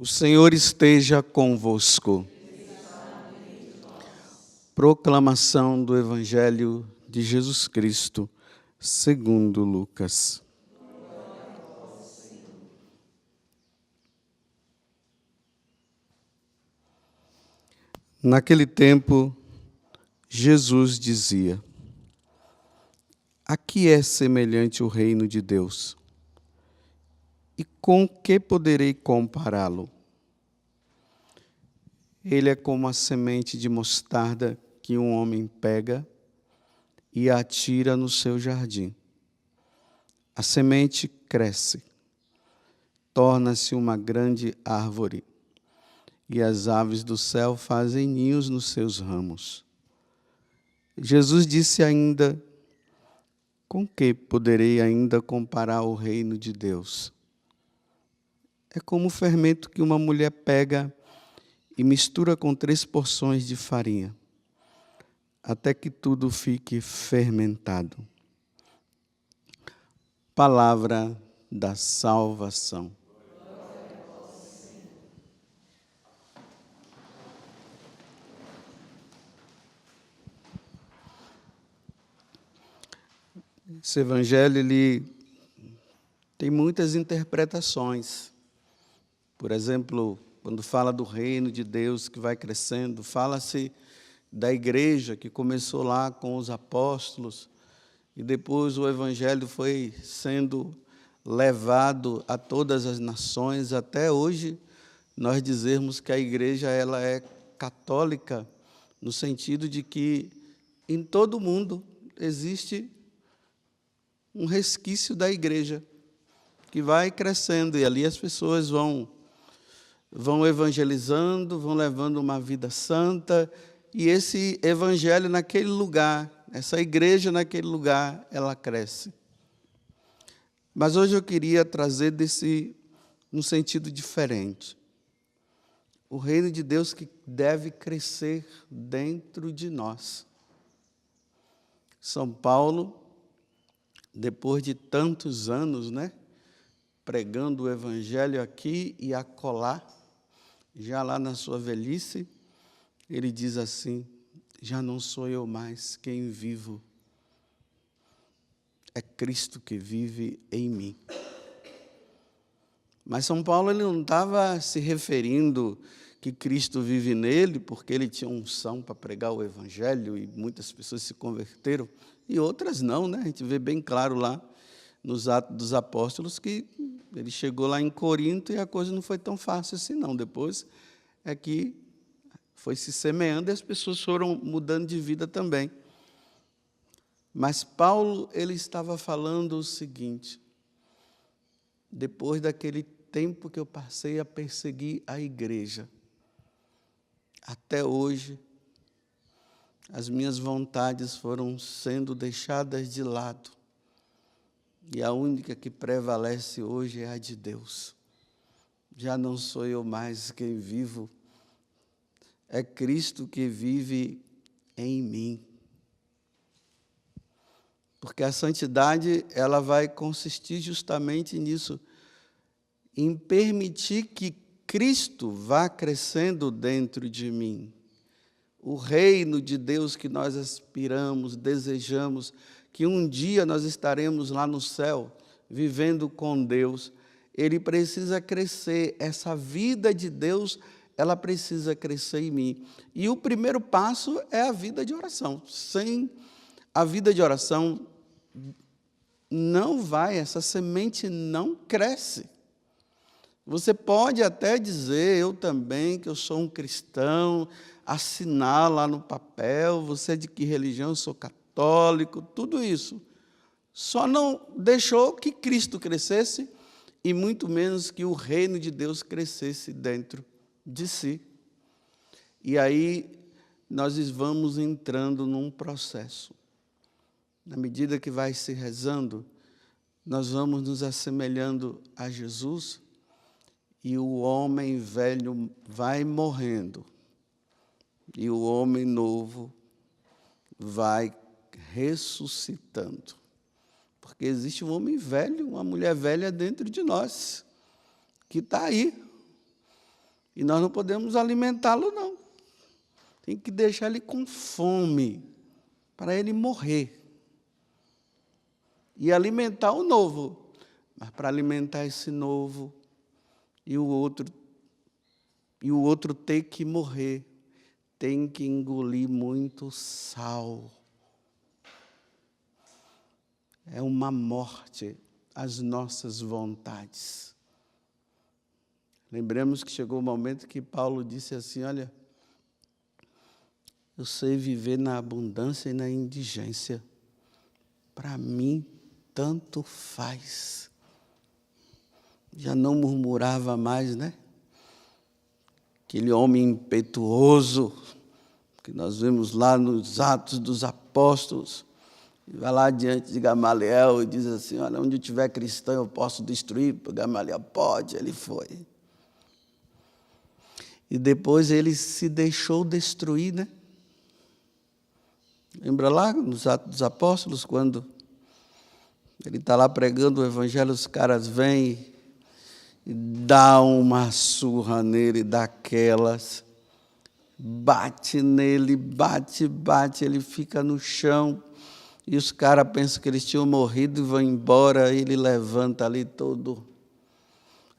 O Senhor esteja convosco. Proclamação do Evangelho de Jesus Cristo, segundo Lucas. Naquele tempo, Jesus dizia: a que é semelhante o reino de Deus? E com que poderei compará-lo? Ele é como a semente de mostarda que um homem pega e a atira no seu jardim. A semente cresce, torna-se uma grande árvore, e as aves do céu fazem ninhos nos seus ramos. Jesus disse ainda: com que poderei ainda comparar o reino de Deus? É como o fermento que uma mulher pega e mistura com 3 porções de farinha, até que tudo fique fermentado. Palavra da salvação. Esse evangelho ele tem muitas interpretações. Por exemplo, quando fala do reino de Deus que vai crescendo, fala-se da igreja que começou lá com os apóstolos e depois o evangelho foi sendo levado a todas as nações, até hoje nós dizermos que a igreja ela é católica, no sentido de que em todo o mundo existe um resquício da igreja que vai crescendo e ali as pessoas vão evangelizando, vão levando uma vida santa, e esse evangelho naquele lugar, essa igreja naquele lugar, ela cresce. Mas hoje eu queria trazer num sentido diferente. O reino de Deus que deve crescer dentro de nós. São Paulo, depois de tantos anos, pregando o evangelho aqui e acolá, já lá na sua velhice, ele diz assim: já não sou eu mais quem vivo, é Cristo que vive em mim. Mas São Paulo ele não estava se referindo que Cristo vive nele, porque ele tinha unção para pregar o evangelho e muitas pessoas se converteram, e outras não, A gente vê bem claro lá nos Atos dos Apóstolos que ele chegou lá em Corinto e a coisa não foi tão fácil assim, não. Depois é que foi se semeando e as pessoas foram mudando de vida também. Mas Paulo, ele estava falando o seguinte: depois daquele tempo que eu passei a perseguir a igreja, até hoje, as minhas vontades foram sendo deixadas de lado. E a única que prevalece hoje é a de Deus. Já não sou eu mais quem vivo, é Cristo que vive em mim. Porque a santidade, ela vai consistir justamente nisso, em permitir que Cristo vá crescendo dentro de mim. O reino de Deus que nós aspiramos, desejamos, que um dia nós estaremos lá no céu, vivendo com Deus, ele precisa crescer. Essa vida de Deus, ela precisa crescer em mim. E o primeiro passo é a vida de oração. Sem a vida de oração, essa semente não cresce. Você pode até dizer, eu também, que eu sou um cristão, assinar lá no papel, você é de que religião? Eu sou católico, tudo isso. Só não deixou que Cristo crescesse e muito menos que o reino de Deus crescesse dentro de si. E aí nós vamos entrando num processo. Na medida que vai se rezando, nós vamos nos assemelhando a Jesus e o homem velho vai morrendo e o homem novo vai ressuscitando. Porque existe um homem velho, uma mulher velha dentro de nós, que está aí. E nós não podemos alimentá-lo, não. Tem que deixar ele com fome, para ele morrer. E alimentar o novo. Mas para alimentar esse novo, e o outro ter que morrer, tem que engolir muito sal. É uma morte às nossas vontades. Lembremos que chegou o momento que Paulo disse assim, olha, eu sei viver na abundância e na indigência. Para mim, tanto faz. Já não murmurava mais, né? Aquele homem impetuoso, que nós vemos lá nos Atos dos Apóstolos, vai lá diante de Gamaliel e diz assim, olha, onde eu tiver cristão eu posso destruir. Gamaliel, pode, ele foi. E depois ele se deixou destruir, né? Lembra lá nos Atos dos Apóstolos, quando ele está lá pregando o evangelho, os caras vêm e dão uma surra nele daquelas, bate nele, bate, ele fica no chão, e os caras pensam que eles tinham morrido e vão embora, ele levanta ali todo.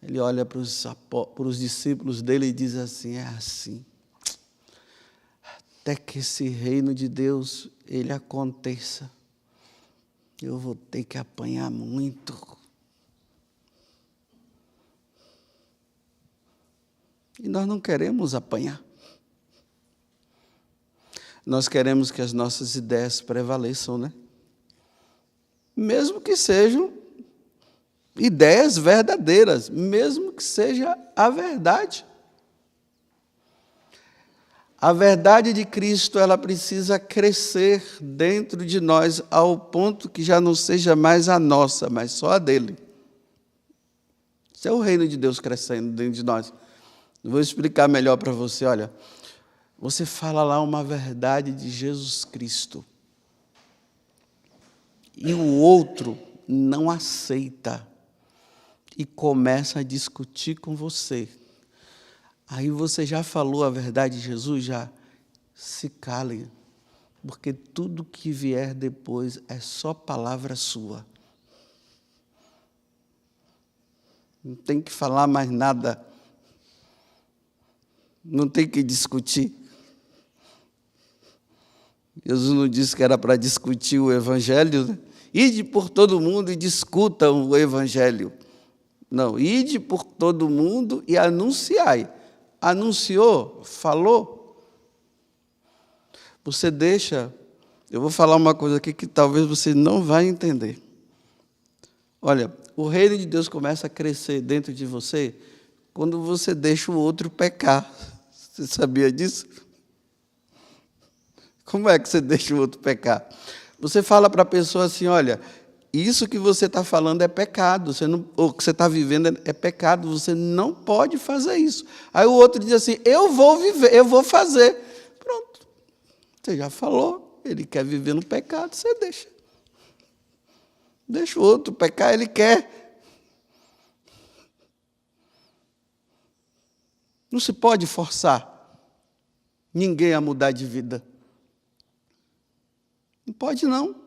Ele olha para os discípulos dele e diz assim, é assim. Até que esse reino de Deus, ele aconteça, eu vou ter que apanhar muito. E nós não queremos apanhar. Nós queremos que as nossas ideias prevaleçam, né? Mesmo que sejam ideias verdadeiras, mesmo que seja a verdade. A verdade de Cristo, ela precisa crescer dentro de nós ao ponto que já não seja mais a nossa, mas só a dele. Isso é o reino de Deus crescendo dentro de nós. Vou explicar melhor para você, olha. Você fala lá uma verdade de Jesus Cristo. E o outro não aceita. E começa a discutir com você. Aí você já falou a verdade de Jesus, já se cale, porque tudo que vier depois é só palavra sua. Não tem que falar mais nada. Não tem que discutir. Jesus não disse que era para discutir o Evangelho, né? Ide por todo mundo e discutam o Evangelho. Não, ide por todo mundo e anunciai. Anunciou, falou. Você deixa... Eu vou falar uma coisa aqui que talvez você não vai entender. Olha, o reino de Deus começa a crescer dentro de você quando você deixa o outro pecar. Você sabia disso? Como é que você deixa o outro pecar? Você fala para a pessoa assim, olha, isso que você está falando é pecado, ou o que você está vivendo é pecado, você não pode fazer isso. Aí o outro diz assim, eu vou viver, eu vou fazer. Pronto, você já falou, ele quer viver no pecado, você deixa. Deixa o outro pecar, ele quer. Não se pode forçar ninguém a mudar de vida. Não pode, não.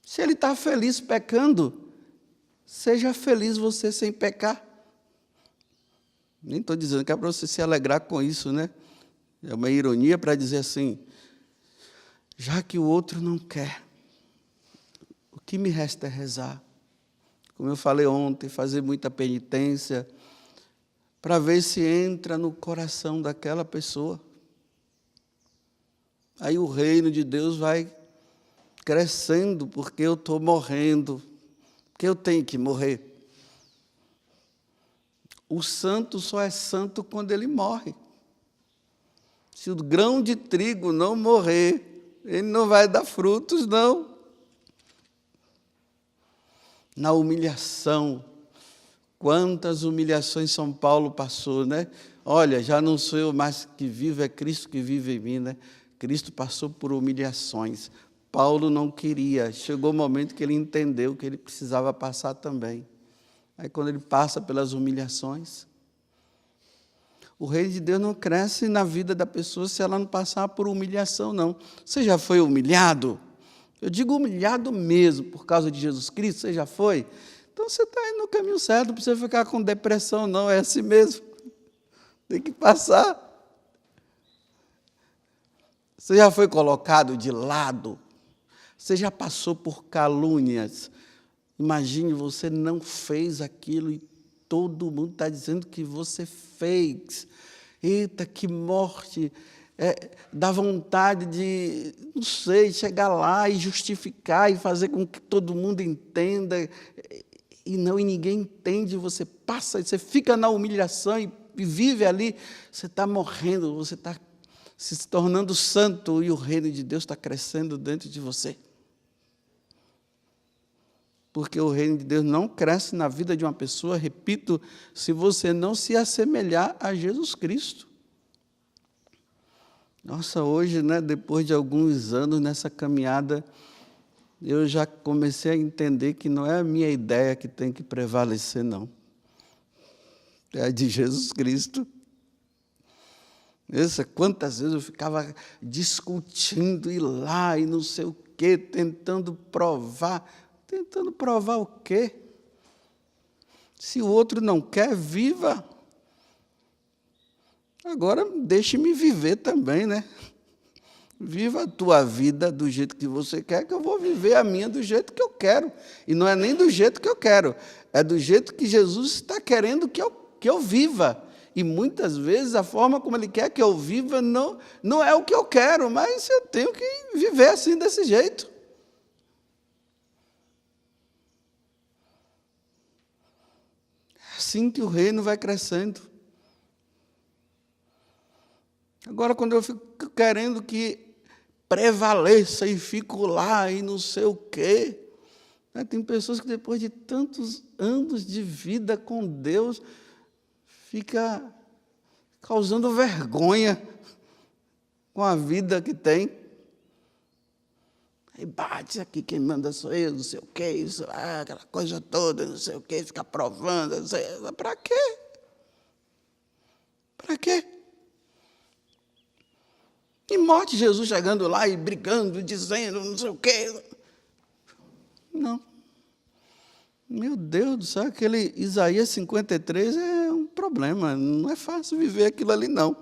Se ele está feliz pecando, seja feliz você sem pecar. Nem estou dizendo que é para você se alegrar com isso, né? É uma ironia para dizer assim, já que o outro não quer, o que me resta é rezar. Como eu falei ontem, fazer muita penitência, para ver se entra no coração daquela pessoa. Aí o reino de Deus vai crescendo, porque eu estou morrendo, porque eu tenho que morrer. O santo só é santo quando ele morre. Se o grão de trigo não morrer, ele não vai dar frutos, não. Na humilhação, quantas humilhações São Paulo passou, né? Olha, já não sou eu mais que vivo, é Cristo que vive em mim, né? Cristo passou por humilhações. Paulo não queria. Chegou o momento que ele entendeu que ele precisava passar também. Aí, quando ele passa pelas humilhações, O reino de Deus não cresce na vida da pessoa se ela não passar por humilhação, não. Você já foi humilhado? Eu digo humilhado mesmo, por causa de Jesus Cristo, você já foi? Então você está indo no caminho certo, não precisa ficar com depressão, não, é assim mesmo. Tem que passar. Você já foi colocado de lado? Você já passou por calúnias? Imagine, você não fez aquilo e todo mundo está dizendo que você fez. Eita, que morte! Dá vontade de, não sei, chegar lá e justificar e fazer com que todo mundo entenda. E ninguém entende, você passa, você fica na humilhação e vive ali. Você está morrendo, você está se tornando santo e o reino de Deus está crescendo dentro de você. Porque o reino de Deus não cresce na vida de uma pessoa, repito, se você não se assemelhar a Jesus Cristo. Nossa, hoje, depois de alguns anos nessa caminhada, eu já comecei a entender que não é a minha ideia que tem que prevalecer, não. É a de Jesus Cristo. Quantas vezes eu ficava discutindo, ir lá e não sei o quê, tentando provar. Tentando provar o quê? Se o outro não quer, viva. Agora, deixe-me viver também, Viva a tua vida do jeito que você quer, que eu vou viver a minha do jeito que eu quero. E não é nem do jeito que eu quero, é do jeito que Jesus está querendo que eu viva. E muitas vezes a forma como Ele quer que eu viva não é o que eu quero, mas eu tenho que viver assim, desse jeito. Assim que o reino vai crescendo. Agora, quando eu fico querendo que prevaleça e fico lá e não sei o quê, tem pessoas que depois de tantos anos de vida com Deus, fica causando vergonha com a vida que tem. Aí bate aqui, quem manda sou eu, não sei o quê, isso, aquela coisa toda, não sei o quê, fica provando, não sei, para quê? Para quê? E morte Jesus chegando lá e brigando, dizendo, não sei o quê. Não. Meu Deus do céu, aquele Isaías 53 é um problema, não é fácil viver aquilo ali, não.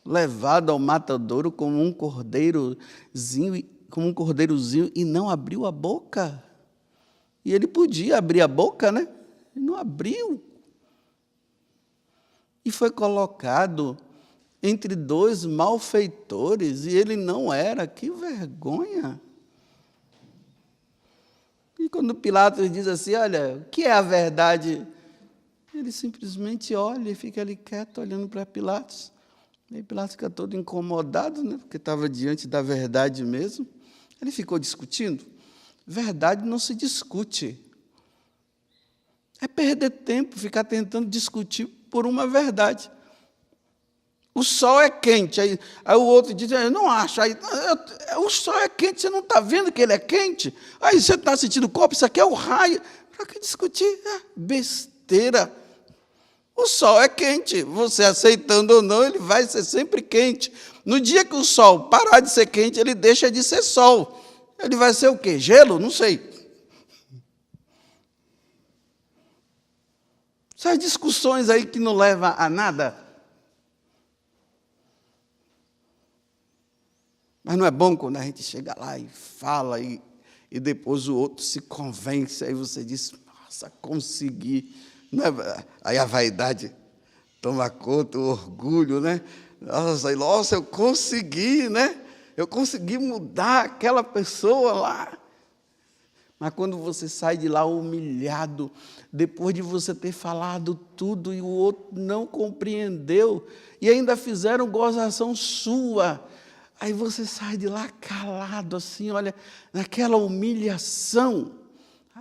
Levado ao matadouro como um cordeirozinho e não abriu a boca. E ele podia abrir a boca, Ele não abriu. E foi colocado entre dois malfeitores, e ele não era. Que vergonha! E quando Pilatos diz assim, olha, o que é a verdade? Ele simplesmente olha e fica ali quieto, olhando para Pilatos. E Pilatos fica todo incomodado, porque estava diante da verdade mesmo. Ele ficou discutindo. Verdade não se discute. É perder tempo ficar tentando discutir por uma verdade. O sol é quente, aí o outro diz, eu não acho. Aí, o sol é quente, você não está vendo que ele é quente? Aí você está sentindo o copo, isso aqui é o raio. Para que discutir? Besteira. O sol é quente, você aceitando ou não, ele vai ser sempre quente. No dia que o sol parar de ser quente, ele deixa de ser sol. Ele vai ser o quê? Gelo? Não sei. Essas discussões aí que não levam a nada. Mas não é bom quando a gente chega lá e fala, e depois o outro se convence, aí você diz, nossa, consegui. Aí a vaidade toma conta, o orgulho, Nossa, eu consegui, Eu consegui mudar aquela pessoa lá. Mas quando você sai de lá humilhado, depois de você ter falado tudo e o outro não compreendeu, e ainda fizeram gozação sua, aí você sai de lá calado, assim, olha, naquela humilhação.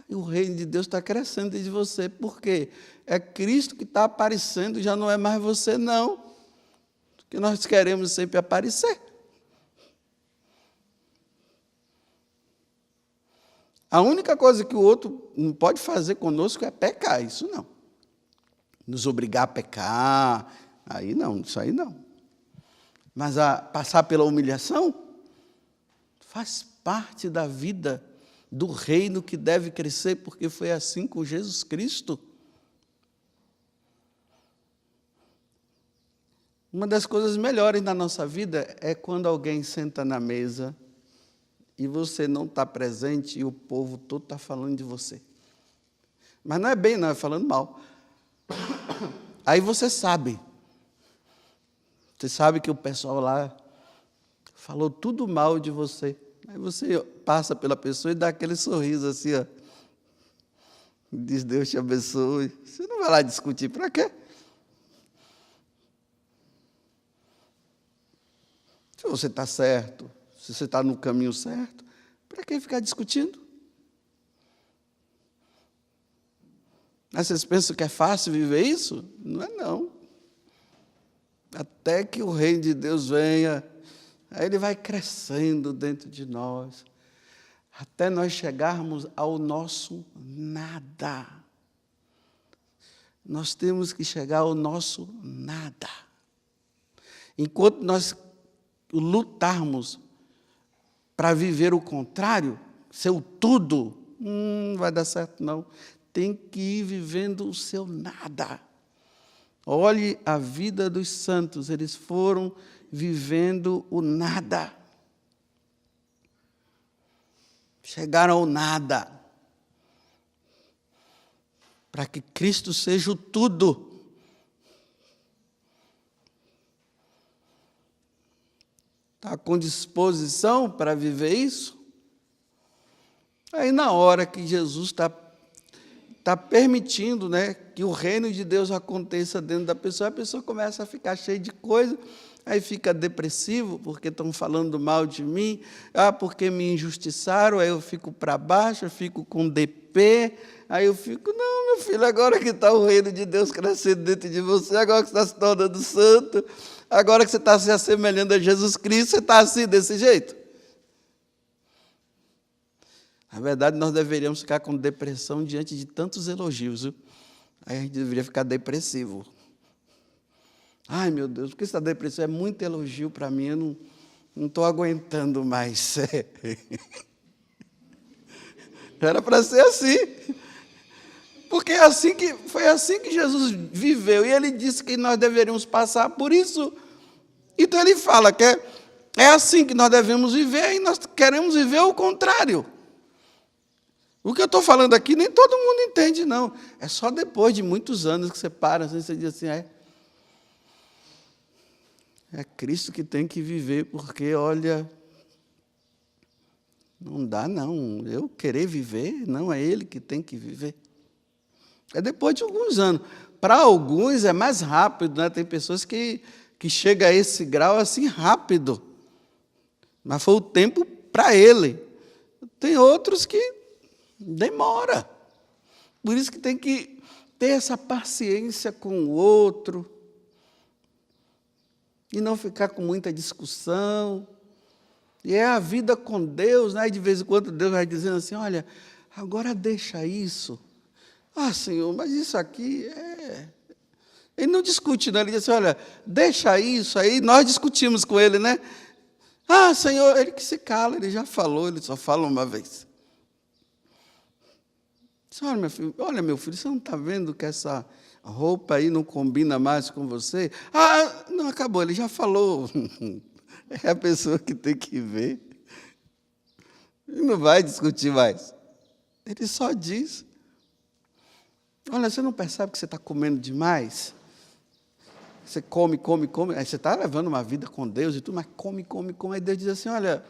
E o reino de Deus está crescendo dentro de você. Por quê? É Cristo que está aparecendo, já não é mais você, não. Porque nós queremos sempre aparecer. A única coisa que o outro não pode fazer conosco é pecar, isso não. Nos obrigar a pecar, Aí não, isso aí não. Mas passar pela humilhação faz parte da vida do reino que deve crescer, porque foi assim com Jesus Cristo. Uma das coisas melhores na nossa vida é quando alguém senta na mesa e você não está presente e o povo todo está falando de você. Mas não é bem, não, é falando mal. Aí você sabe. Você sabe que o pessoal lá falou tudo mal de você. Aí você passa pela pessoa e dá aquele sorriso assim, ó. Diz, Deus te abençoe. Você não vai lá discutir, para quê? Se você está certo, se você está no caminho certo, para que ficar discutindo? Mas vocês pensam que é fácil viver isso? Não é não. Até que o reino de Deus venha, aí ele vai crescendo dentro de nós, até nós chegarmos ao nosso nada. Nós temos que chegar ao nosso nada. Enquanto nós lutarmos para viver o contrário, ser o tudo, não vai dar certo não. Tem que ir vivendo o seu nada. Olhe a vida dos santos, eles foram vivendo o nada. Chegaram ao nada. Para que Cristo seja o tudo. Está com disposição para viver isso? Aí na hora que Jesus está permitindo, né, que o reino de Deus aconteça dentro da pessoa, a pessoa começa a ficar cheia de coisa, aí fica depressivo, porque estão falando mal de mim, porque me injustiçaram, aí eu fico para baixo, eu fico com DP, aí eu fico, não, meu filho, agora que está o reino de Deus crescendo dentro de você, agora que você está se tornando santo, agora que você está se assemelhando a Jesus Cristo, você está assim, desse jeito? Na verdade, nós deveríamos ficar com depressão diante de tantos elogios, viu? Aí a gente deveria ficar depressivo. Ai, meu Deus, por que você está depressivo? É muito elogio para mim, eu não estou aguentando mais. Era para ser assim. Porque foi assim que Jesus viveu. E ele disse que nós deveríamos passar por isso. Então ele fala que é assim que nós devemos viver e nós queremos viver o contrário. O que eu estou falando aqui, nem todo mundo entende, não. É só depois de muitos anos que você para, assim, você diz assim, é Cristo que tem que viver, porque, olha, não dá, não. Eu querer viver, não é Ele que tem que viver. É depois de alguns anos. Para alguns é mais rápido, né? Tem pessoas que chegam a esse grau assim rápido. Mas foi o tempo para ele. Tem outros que demora. Por isso que tem que ter essa paciência com o outro e não ficar com muita discussão. E é a vida com Deus, né? E de vez em quando Deus vai dizendo assim, olha, agora deixa isso. Senhor, mas isso aqui é... Ele não discute, não. Ele diz assim, olha, deixa isso. Aí nós discutimos com ele, né? Senhor, ele que se cala, ele já falou, ele só fala uma vez. Olha, meu filho, você não está vendo que essa roupa aí não combina mais com você? Não, acabou, ele já falou. É a pessoa que tem que ver. Ele não vai discutir mais. Ele só diz. Olha, você não percebe que você está comendo demais? Você come. Aí você está levando uma vida com Deus e tudo, mas come. Aí Deus diz assim, olha,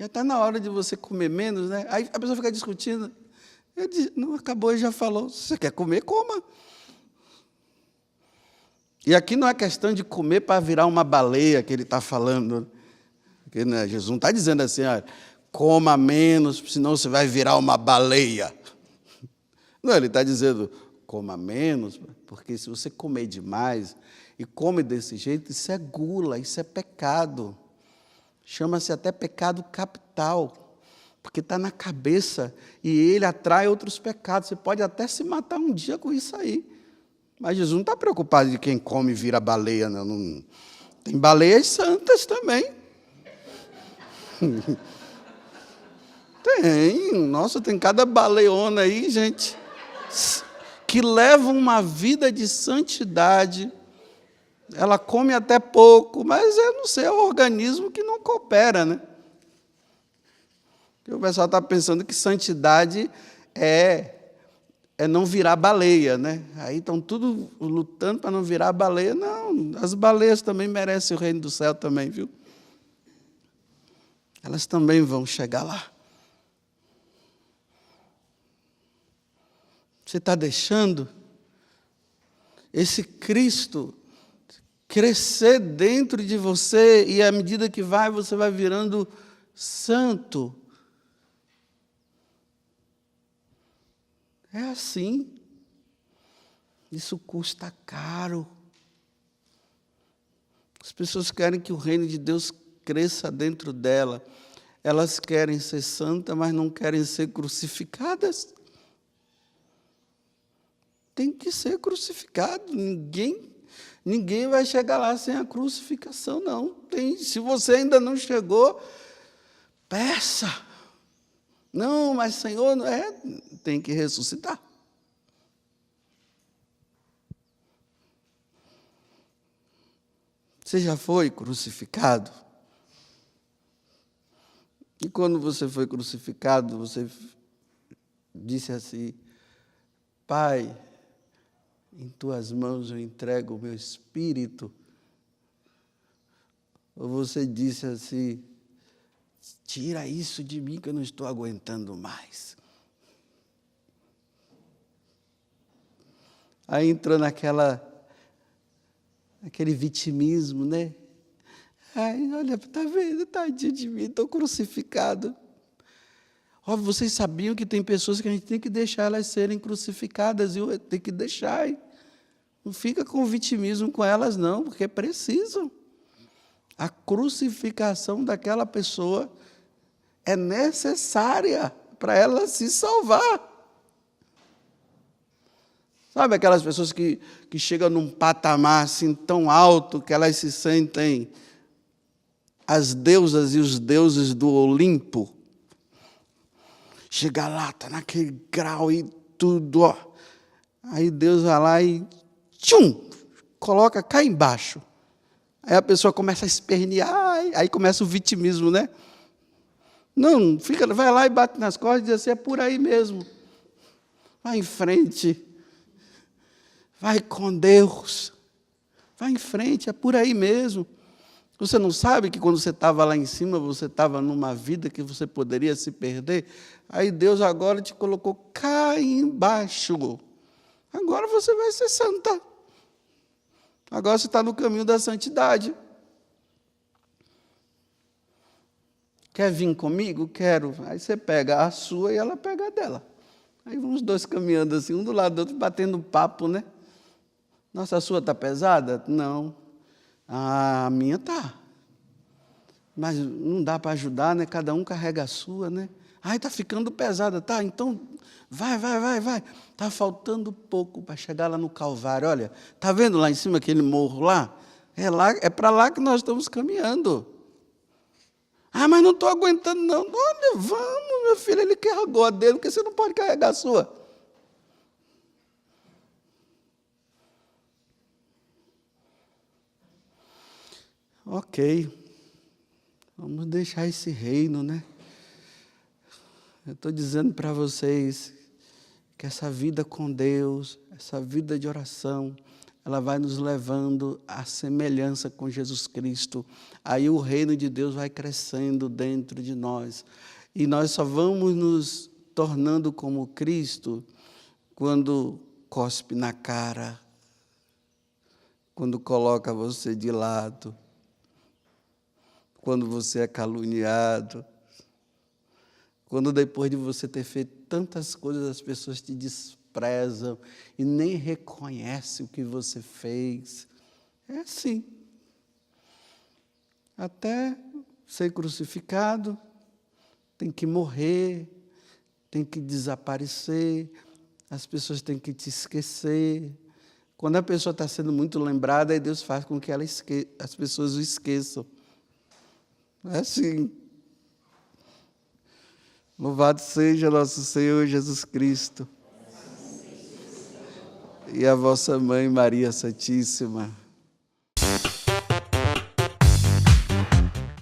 já está na hora de você comer menos, né? Aí a pessoa fica discutindo. Ele diz, não, acabou, ele já falou. Se você quer comer, coma. E aqui não é questão de comer para virar uma baleia que ele está falando. Porque, né, Jesus não está dizendo assim, coma menos, senão você vai virar uma baleia. Não, ele está dizendo, coma menos, porque se você comer demais e come desse jeito, isso é gula, isso é pecado. Chama-se até pecado capital. Porque está na cabeça e ele atrai outros pecados. Você pode até se matar um dia com isso aí. Mas Jesus não está preocupado de quem come e vira baleia, não. Tem baleias santas também. Tem, nossa, tem cada baleona aí, gente, que leva uma vida de santidade. Ela come até pouco, mas eu não sei, é o organismo que não coopera, né? Porque o pessoal está pensando que santidade é não virar baleia, né? Aí estão tudo lutando para não virar baleia. Não, as baleias também merecem o reino do céu também, viu? Elas também vão chegar lá. Você está deixando esse Cristo crescer dentro de você e, à medida que vai, você vai virando santo. É assim. Isso custa caro. As pessoas querem que o reino de Deus cresça dentro dela. Elas querem ser santas, mas não querem ser crucificadas. Tem que ser crucificado. Ninguém vai chegar lá sem a crucificação, não. Se você ainda não chegou, peça. Não, mas Senhor, tem que ressuscitar. Você já foi crucificado? E quando você foi crucificado, você disse assim: Pai, em tuas mãos eu entrego o meu espírito. Ou você disse assim: tira isso de mim que eu não estou aguentando mais. Aí entrou aquele vitimismo, né? Ai, olha, está vendo, tadinho de mim, estou crucificado. Ó, vocês sabiam que tem pessoas que a gente tem que deixar elas serem crucificadas, viu? Tem que deixar. Não fica com vitimismo com elas, não, porque precisam. A crucificação daquela pessoa é necessária para ela se salvar. Sabe aquelas pessoas que chegam num patamar assim tão alto que elas se sentem as deusas e os deuses do Olimpo? Chega lá, está naquele grau e tudo, ó. Aí Deus vai lá e coloca cá embaixo. Aí a pessoa começa a espernear, aí começa o vitimismo, né? Não, vai lá e bate nas costas e diz assim: é por aí mesmo. Vai em frente. Vai com Deus. Vai em frente, é por aí mesmo. Você não sabe que quando você estava lá em cima, você estava numa vida que você poderia se perder? Aí Deus agora te colocou cá embaixo. Agora você vai ser santa. Agora você está no caminho da santidade. Quer vir comigo? Quero. Aí você pega a sua e ela pega a dela. Aí vão os dois caminhando assim, um do lado do outro, batendo papo, né? Nossa, a sua está pesada? Não. A minha está. Mas não dá para ajudar, né? Cada um carrega a sua, né? Ai, está ficando pesada, tá? Então, vai. Está faltando pouco para chegar lá no Calvário. Olha, está vendo lá em cima aquele morro lá? É para lá que nós estamos caminhando. Ah, mas não estou aguentando, não. Olha, vamos, meu filho, ele carregou a dele, porque você não pode carregar a sua. Ok, vamos deixar esse reino, né? Eu estou dizendo para vocês que essa vida com Deus, essa vida de oração, ela vai nos levando à semelhança com Jesus Cristo. Aí o reino de Deus vai crescendo dentro de nós. E nós só vamos nos tornando como Cristo quando cospe na cara, quando coloca você de lado, quando você é caluniado, quando depois de você ter feito tantas coisas, as pessoas te desprezam e nem reconhecem o que você fez. É assim. Até ser crucificado, tem que morrer, tem que desaparecer, as pessoas têm que te esquecer. Quando a pessoa está sendo muito lembrada, aí Deus faz com que as pessoas o esqueçam. É assim. Louvado seja nosso Senhor Jesus Cristo. E a vossa Mãe Maria Santíssima.